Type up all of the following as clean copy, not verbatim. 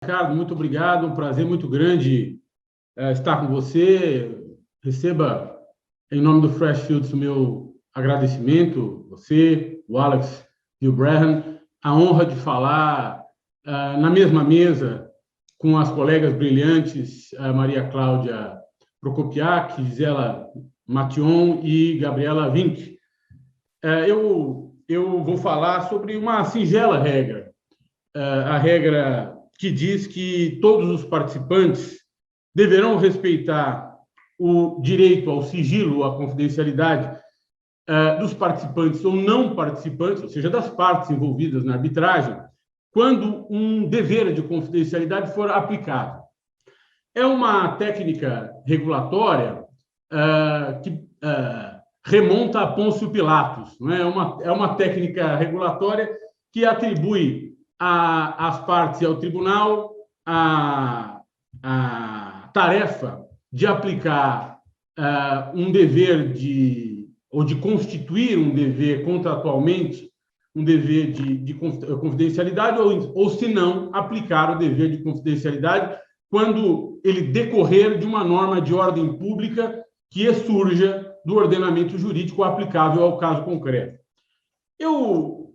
Ricardo, muito obrigado. Um prazer muito grande estar com você. Receba, em nome do Fresh Fields, o meu agradecimento, você, o Alex e o Braham, a honra de falar na mesma mesa com as colegas brilhantes, a Maria Cláudia Prokopiak, Gisela Mathion e Gabriela Vinck. Eu vou falar sobre uma singela regra, a regra que diz que todos os participantes deverão respeitar o direito ao sigilo, à confidencialidade dos participantes ou não participantes, ou seja, das partes envolvidas na arbitragem, quando um dever de confidencialidade for aplicado. É uma técnica regulatória que remonta a Pôncio Pilatos, não é? É uma técnica regulatória que atribui às partes e ao tribunal a tarefa de aplicar um dever ou de constituir um dever contratualmente, um dever de confidencialidade, ou se não, aplicar o dever de confidencialidade quando ele decorrer de uma norma de ordem pública que surja do ordenamento jurídico aplicável ao caso concreto. Eu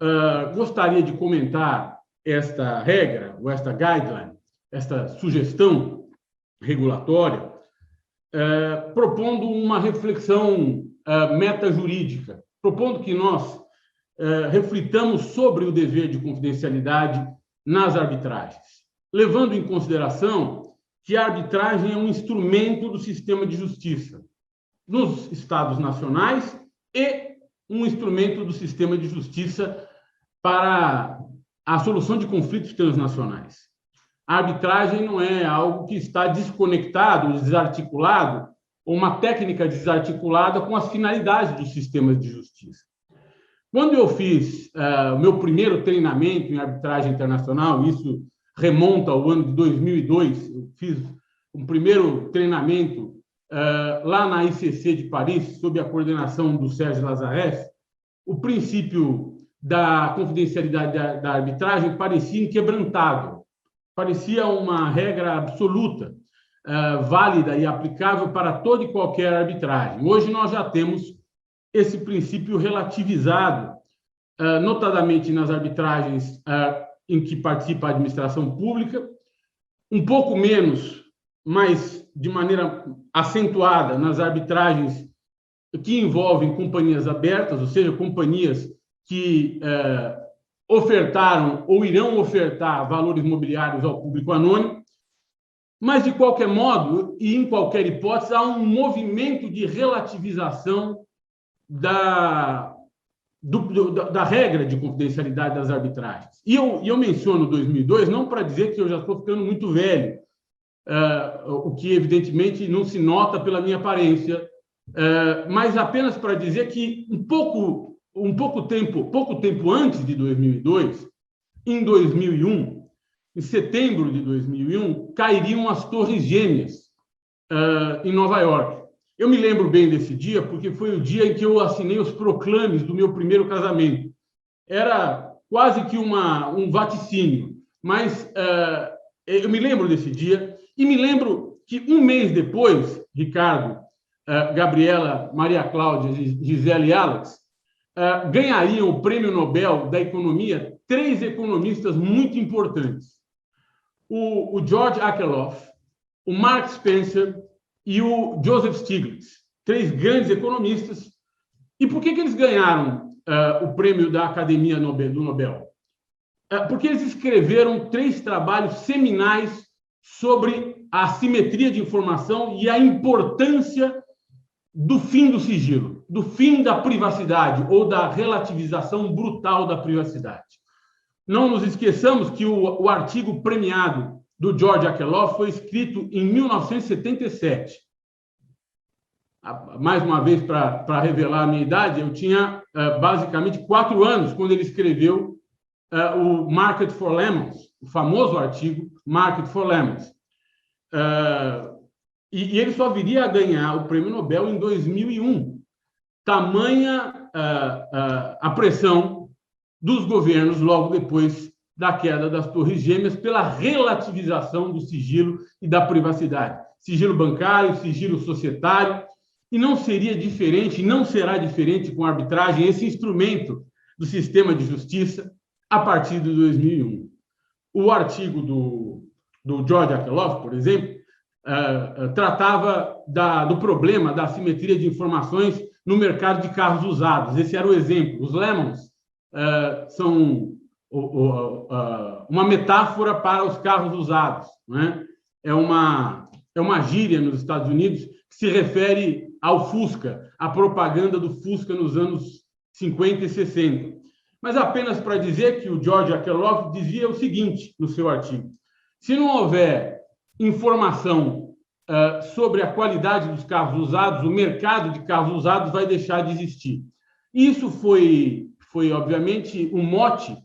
gostaria de comentar esta regra, ou esta guideline, esta sugestão regulatória, propondo uma reflexão metajurídica, propondo que nós reflitamos sobre o dever de confidencialidade nas arbitragens, levando em consideração que a arbitragem é um instrumento do sistema de justiça nos Estados nacionais e um instrumento do sistema de justiça para a solução de conflitos transnacionais. A arbitragem não é algo que está desconectado, desarticulado, ou uma técnica desarticulada com as finalidades dos sistemas de justiça. Quando eu fiz o meu primeiro treinamento em arbitragem internacional, isso remonta ao ano de 2002, eu fiz um primeiro treinamento lá na ICC de Paris, sob a coordenação do Sérgio Lazareff. O princípio da confidencialidade da arbitragem parecia inquebrantável, parecia uma regra absoluta, válida e aplicável para toda e qualquer arbitragem. Hoje nós já temos esse princípio relativizado, notadamente nas arbitragens em que participa a administração pública, um pouco menos, mas de maneira acentuada nas arbitragens que envolvem companhias abertas, ou seja, companhias que ofertaram ou irão ofertar valores mobiliários ao público anônimo, mas, de qualquer modo, e em qualquer hipótese, há um movimento de relativização da regra de confidencialidade das arbitragens. E eu menciono 2002 não para dizer que eu já estou ficando muito velho, o que, evidentemente, não se nota pela minha aparência, mas apenas para dizer que pouco tempo antes de 2002, em 2001, em setembro de 2001, cairiam as Torres Gêmeas em Nova York. Eu me lembro bem desse dia porque foi o dia em que eu assinei os proclames do meu primeiro casamento. Era quase que um vaticínio, mas eu me lembro desse dia e me lembro que um mês depois, Ricardo, Gabriela, Maria Cláudia, Gisele e Alex ganhariam o Prêmio Nobel da Economia 3 economistas muito importantes. O George Akerlof, o Mark Spencer e o Joseph Stiglitz, 3 grandes economistas. E por que eles ganharam o prêmio da Academia do Nobel? Porque eles escreveram 3 trabalhos seminais sobre a assimetria de informação e a importância do fim do sigilo, do fim da privacidade ou da relativização brutal da privacidade. Não nos esqueçamos que o artigo premiado do George Akerlof foi escrito em 1977. Mais uma vez, para revelar a minha idade, eu tinha basicamente 4 anos quando ele escreveu o Market for Lemons, o famoso artigo Market for Lemons. E ele só viria a ganhar o Prêmio Nobel em 2001. Tamanha a pressão dos governos logo depois da queda das Torres Gêmeas pela relativização do sigilo e da privacidade. Sigilo bancário, sigilo societário, e não seria diferente, não será diferente com a arbitragem, esse instrumento do sistema de justiça, a partir de 2001. O artigo do George Akerlof, por exemplo, tratava do problema da assimetria de informações no mercado de carros usados. Esse era o exemplo. Os lemons são uma metáfora para os carros usados, né? É uma gíria nos Estados Unidos que se refere ao Fusca, à propaganda do Fusca nos anos 50 e 60. Mas apenas para dizer que o George Akerlof dizia o seguinte no seu artigo: se não houver informação sobre a qualidade dos carros usados, o mercado de carros usados vai deixar de existir. Isso foi obviamente, um mote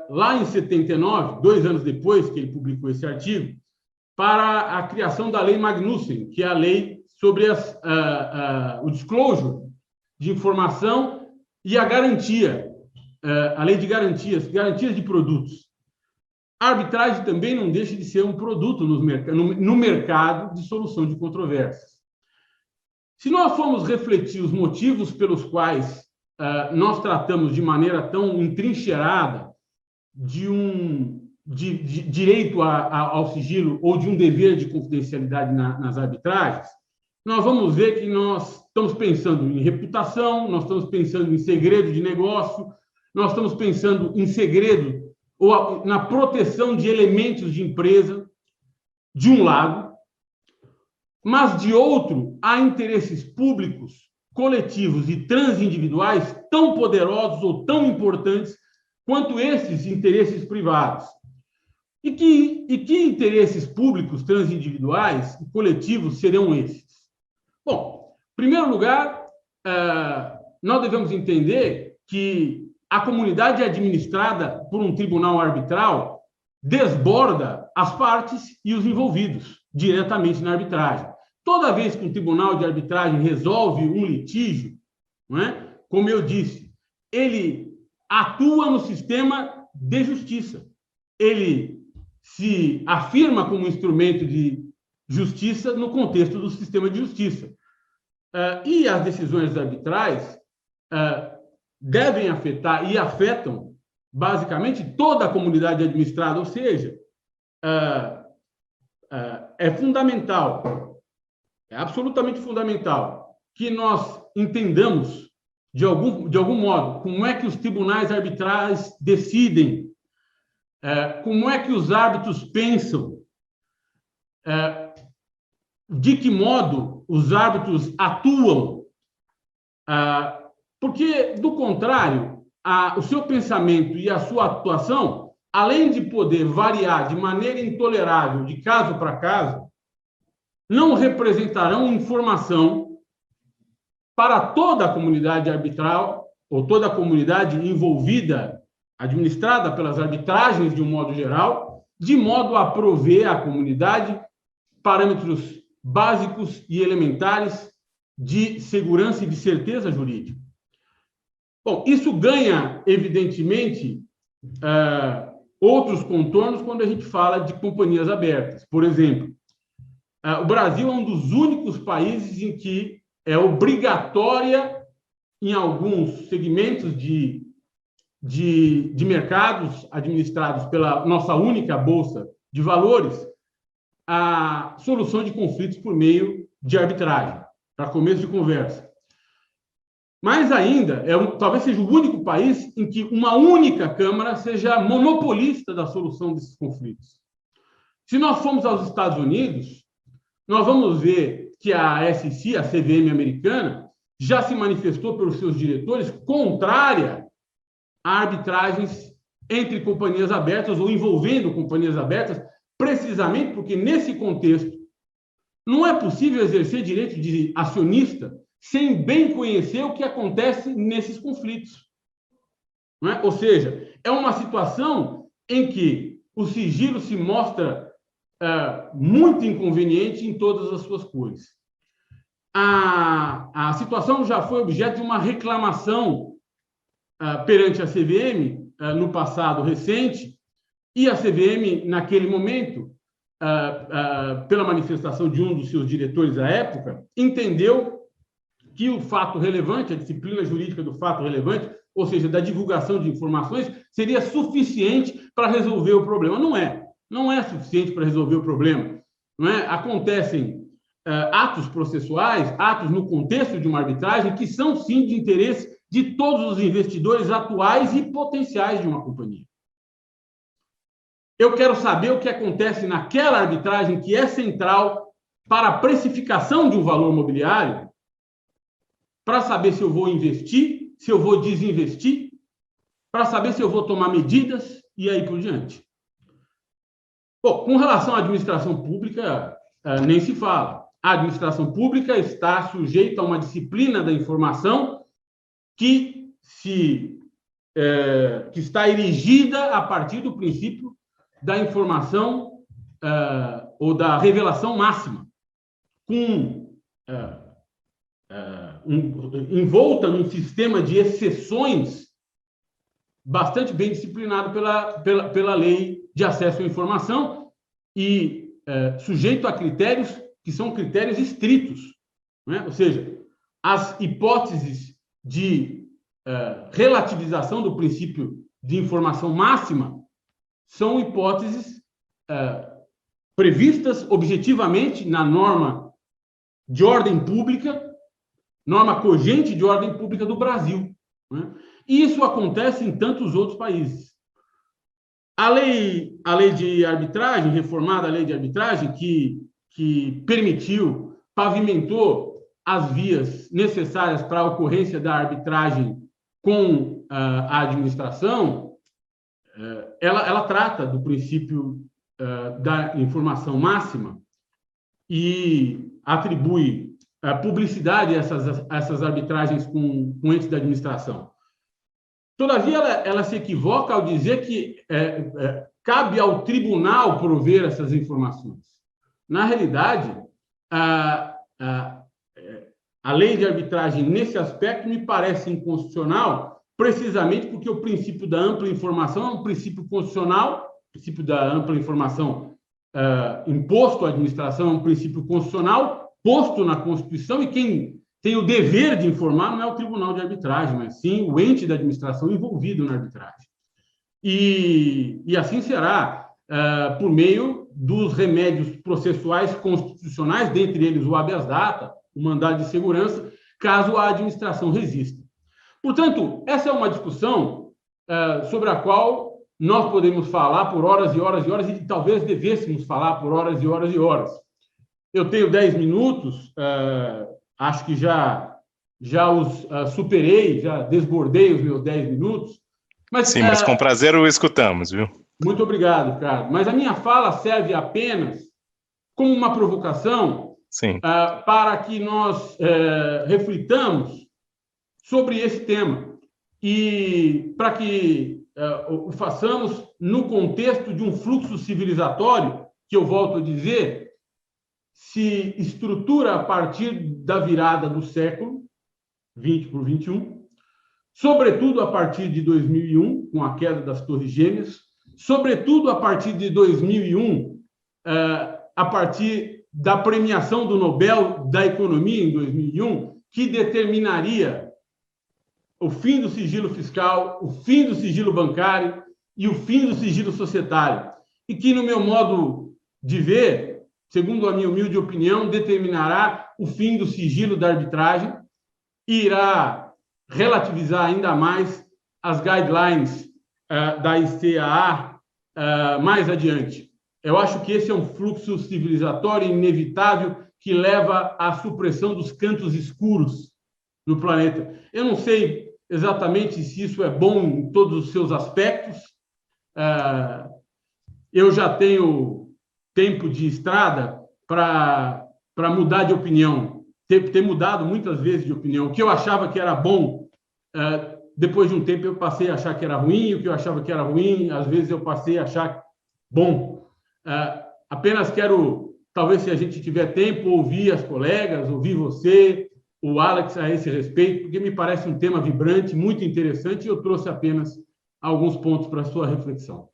lá em 79, 2 anos depois que ele publicou esse artigo, para a criação da Lei Magnussen, que é a lei sobre o disclosure de informação e a garantia, a lei de garantias de produtos. A arbitragem também não deixa de ser um produto no mercado de solução de controvérsias. Se nós formos refletir os motivos pelos quais nós tratamos de maneira tão entrincheirada de direito ao sigilo ou de um dever de confidencialidade nas arbitragens, nós vamos ver que nós estamos pensando em reputação, nós estamos pensando em segredo de negócio, nós estamos pensando em segredo ou na proteção de elementos de empresa, de um lado, mas, de outro, há interesses públicos, coletivos e transindividuais tão poderosos ou tão importantes quanto esses interesses privados. E que interesses públicos, transindividuais e coletivos serão esses? Bom, em primeiro lugar, nós devemos entender que a comunidade administrada por um tribunal arbitral desborda as partes e os envolvidos diretamente na arbitragem. Toda vez que um tribunal de arbitragem resolve um litígio, não é? Como eu disse, ele atua no sistema de justiça. Ele se afirma como instrumento de justiça no contexto do sistema de justiça. E as decisões arbitrais devem afetar e afetam, basicamente, toda a comunidade administrada, ou seja, é fundamental, é absolutamente fundamental que nós entendamos, de algum modo, como é que os tribunais arbitrais decidem, como é que os árbitros pensam, de que modo os árbitros atuam, porque, do contrário, o seu pensamento e a sua atuação, além de poder variar de maneira intolerável de caso para caso, não representarão informação para toda a comunidade arbitral ou toda a comunidade envolvida, administrada pelas arbitragens de um modo geral, de modo a prover à comunidade parâmetros básicos e elementares de segurança e de certeza jurídica. Bom, isso ganha, evidentemente, outros contornos quando a gente fala de companhias abertas. Por exemplo, o Brasil é um dos únicos países em que é obrigatória, em alguns segmentos de mercados administrados pela nossa única Bolsa de Valores, a solução de conflitos por meio de arbitragem, para começo de conversa. Mas ainda, talvez seja o único país em que uma única Câmara seja monopolista da solução desses conflitos. Se nós formos aos Estados Unidos, nós vamos ver que a SEC, a CVM americana, já se manifestou pelos seus diretores contrária a arbitragens entre companhias abertas ou envolvendo companhias abertas, precisamente porque, nesse contexto, não é possível exercer direito de acionista sem bem conhecer o que acontece nesses conflitos. Não é? Ou seja, é uma situação em que o sigilo se mostra muito inconveniente em todas as suas cores. A situação já foi objeto de uma reclamação perante a CVM no passado recente, e a CVM, naquele momento, pela manifestação de um dos seus diretores à época, entendeu que o fato relevante, a disciplina jurídica do fato relevante, ou seja, da divulgação de informações, seria suficiente para resolver o problema. Não é suficiente para resolver o problema. Não é? Acontecem atos processuais, atos no contexto de uma arbitragem, que são, sim, de interesse de todos os investidores atuais e potenciais de uma companhia. Eu quero saber o que acontece naquela arbitragem que é central para a precificação de um valor mobiliário, para saber se eu vou investir, se eu vou desinvestir, para saber se eu vou tomar medidas e aí por diante. Bom, com relação à administração pública, nem se fala. A administração pública está sujeita a uma disciplina da informação que está erigida a partir do princípio da informação ou da revelação máxima, envolta num sistema de exceções bastante bem disciplinado pela lei de acesso à informação e sujeito a critérios que são critérios estritos, né? Ou seja, as hipóteses de relativização do princípio de informação máxima são hipóteses previstas objetivamente na norma de ordem pública, norma cogente de ordem pública do Brasil, né? E isso acontece em tantos outros países. A lei de arbitragem, reformada a lei de arbitragem, que permitiu, pavimentou as vias necessárias para a ocorrência da arbitragem com a administração, ela trata do princípio da informação máxima e atribui publicidade a essas arbitragens com entes da administração. Todavia, ela se equivoca ao dizer que cabe ao tribunal prover essas informações. Na realidade, a lei de arbitragem, nesse aspecto, me parece inconstitucional, precisamente porque o princípio da ampla informação é um princípio constitucional, o princípio da ampla informação imposto à administração é um princípio constitucional, posto na Constituição, e quem tem o dever de informar não é o tribunal de arbitragem, mas sim o ente da administração envolvido na arbitragem. E assim será por meio dos remédios processuais constitucionais, dentre eles o habeas data, o mandado de segurança, caso a administração resista. Portanto, essa é uma discussão sobre a qual nós podemos falar por horas e horas e horas, e talvez devêssemos falar por horas e horas e horas. Eu tenho 10 minutos, acho que já os superei, já desbordei os meus 10 minutos. Sim, mas com prazer o escutamos, viu? Muito obrigado, Ricardo. Mas a minha fala serve apenas como uma provocação para que nós reflitamos sobre esse tema e para que o façamos no contexto de um fluxo civilizatório que, eu volto a dizer, se estrutura a partir da virada do século 20 para o 21, sobretudo a partir de 2001, com a queda das Torres Gêmeas, sobretudo a partir de 2001, a partir da premiação do Nobel da Economia em 2001, que determinaria o fim do sigilo fiscal, o fim do sigilo bancário e o fim do sigilo societário, e que, no meu modo de ver, segundo a minha humilde opinião, determinará o fim do sigilo da arbitragem e irá relativizar ainda mais as guidelines da ICAA mais adiante. Eu acho que esse é um fluxo civilizatório inevitável que leva à supressão dos cantos escuros no planeta. Eu não sei exatamente se isso é bom em todos os seus aspectos. Eu já tenho tempo de estrada para mudar de opinião, ter mudado muitas vezes de opinião. O que eu achava que era bom, depois de um tempo eu passei a achar que era ruim, o que eu achava que era ruim, às vezes eu passei a achar bom. Apenas quero, talvez, se a gente tiver tempo, ouvir as colegas, ouvir você, o Alex, a esse respeito, porque me parece um tema vibrante, muito interessante, e eu trouxe apenas alguns pontos para a sua reflexão.